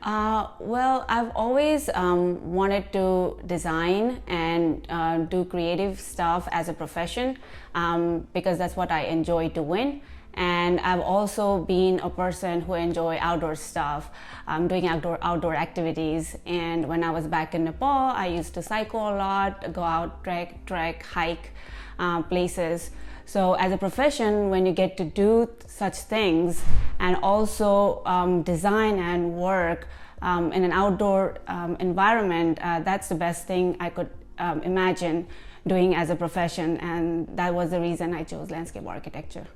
Well, I've always wanted to design and do creative stuff as a profession because that's what I enjoy doing. And I've also been a person who enjoy outdoor stuff, doing outdoor activities. And when I was back in Nepal, I used to cycle a lot, go out, trek, hike places. So as a profession, when you get to do such things and also design and work in an outdoor environment, that's the best thing I could imagine doing as a profession. And that was the reason I chose landscape architecture.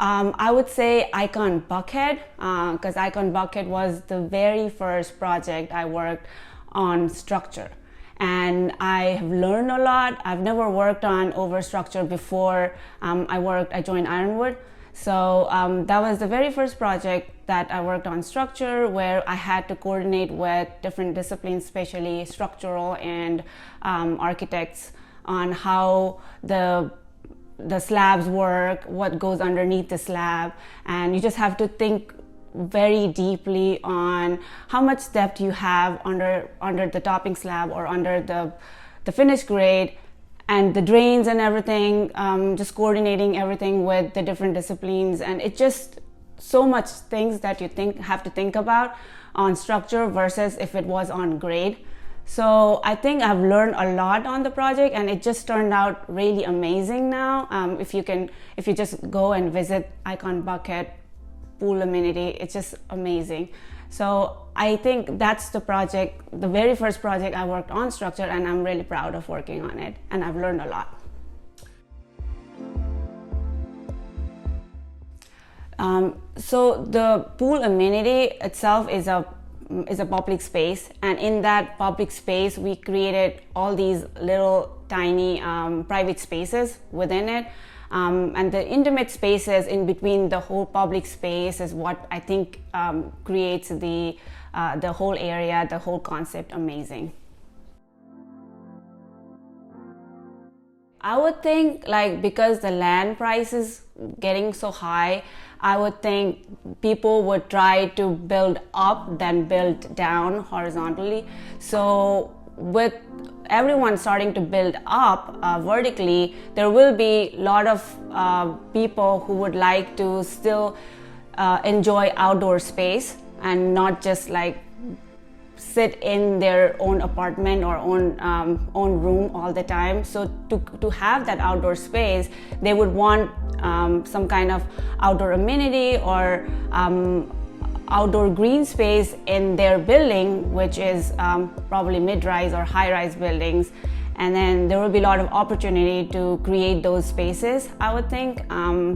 I would say Icon Buckhead, because Icon Buckhead was the very first project I worked on structure. And I have learned a lot. I've never worked on overstructure before I joined Ironwood. So that was the very first project that I worked on structure, where I had to coordinate with different disciplines, especially structural and architects, on how the slabs work, what goes underneath the slab. And you just have to think very deeply on how much depth you have under the topping slab or under the finished grade, and the drains and everything, just coordinating everything with the different disciplines. And it's just so much things that you have to think about on structure versus if it was on grade. So I think I've learned a lot on the project, and it just turned out really amazing now. If you just go and visit Icon Bucket pool amenity, it's just amazing. So I think that's the very first project I worked on structure, and I'm really proud of working on it, and I've learned a lot. So the pool amenity itself is a public space, and in that public space we created all these little tiny private spaces within it. And the intimate spaces in between the whole public space is what I think creates the whole area, the whole concept amazing. I would think, because the land price is getting so high, I would think people would try to build up than build down horizontally. So with everyone starting to build up vertically, there will be a lot of people who would like to still enjoy outdoor space and not just sit in their own apartment or own room all the time. So to have that outdoor space, they would want some kind of outdoor amenity or outdoor green space in their building, which is probably mid-rise or high-rise buildings. And then there will be a lot of opportunity to create those spaces, I would think. I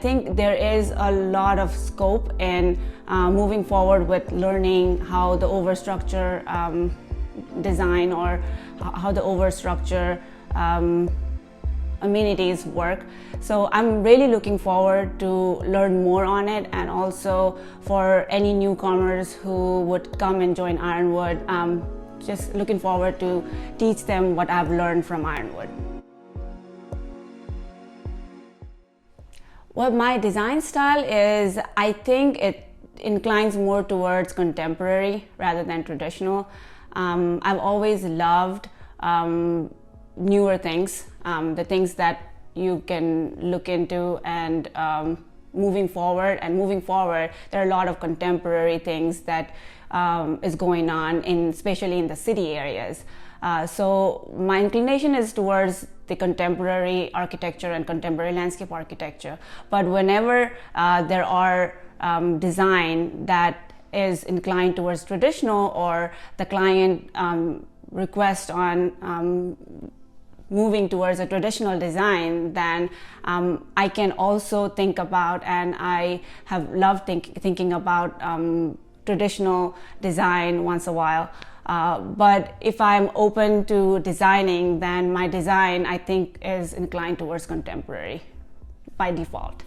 think there is a lot of scope in moving forward with learning how the overstructure design or how the overstructure amenities work. So I'm really looking forward to learn more on it, and also for any newcomers who would come and join Ironwood, just looking forward to teach them what I've learned from Ironwood. Well, my design style is, I think it inclines more towards contemporary rather than traditional. I've always loved newer things, the things that you can look into, and moving forward, there are a lot of contemporary things that is going on, especially in the city areas. So my inclination is towards the contemporary architecture and contemporary landscape architecture. But whenever there are design that is inclined towards traditional, or the client request on moving towards a traditional design, then I can also think about, and I have loved thinking about traditional design once a while. But if I'm open to designing, then my design, I think, is inclined towards contemporary by default.